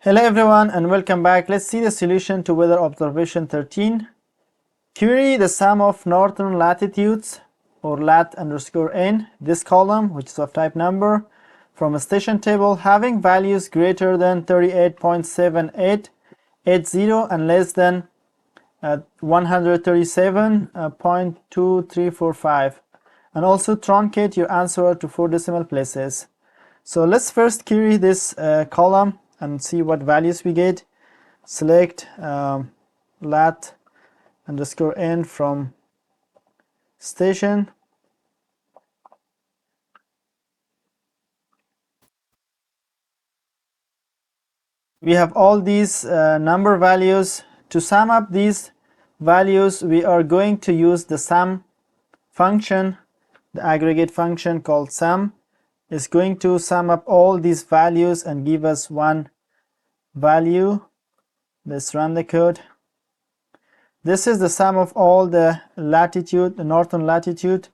Hello everyone and welcome back. Let's see the solution to weather observation 13. Query the sum of northern latitudes or lat_n, this column which is of type number, from a station table having values greater than 38.7880 and less than 137.2345, and also truncate your answer to 4 decimal places. So let's first query this column and see what values we get. Select lat_n from station. We have all these number values. To sum up these values, we are going to use the sum function. The aggregate function called sum is going to sum up all these values and give us one value. Let's run the code. This is the sum of all the latitude, the northern latitude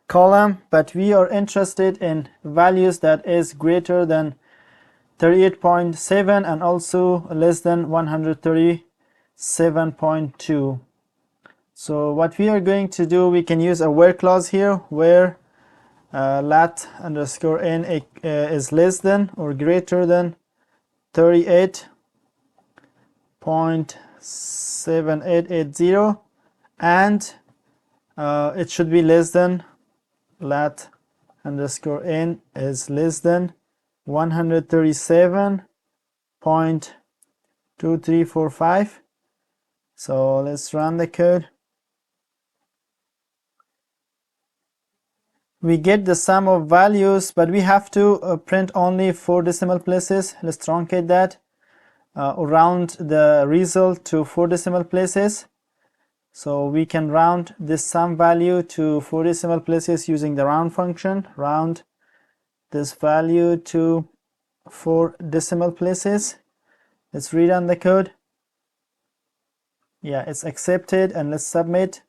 column, but we are interested in values that is greater than 38.7 and also less than 137.2. So what we are going to do, we can use a where clause here, where lat_n is less than or greater than 38.7880 and it should be less than lat_n is less than 137.2345. So let's run the code. We get the sum of values, but we have to print only 4 decimal places. Let's truncate that, round the result to 4 decimal places. So we can round this sum value to 4 decimal places using the round function. Round this value to 4 decimal places. Let's rerun the code. Yeah, it's accepted, and let's submit.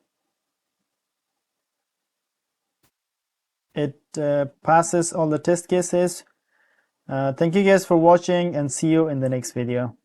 It passes all the test cases. Thank you guys for watching and see you in the next video.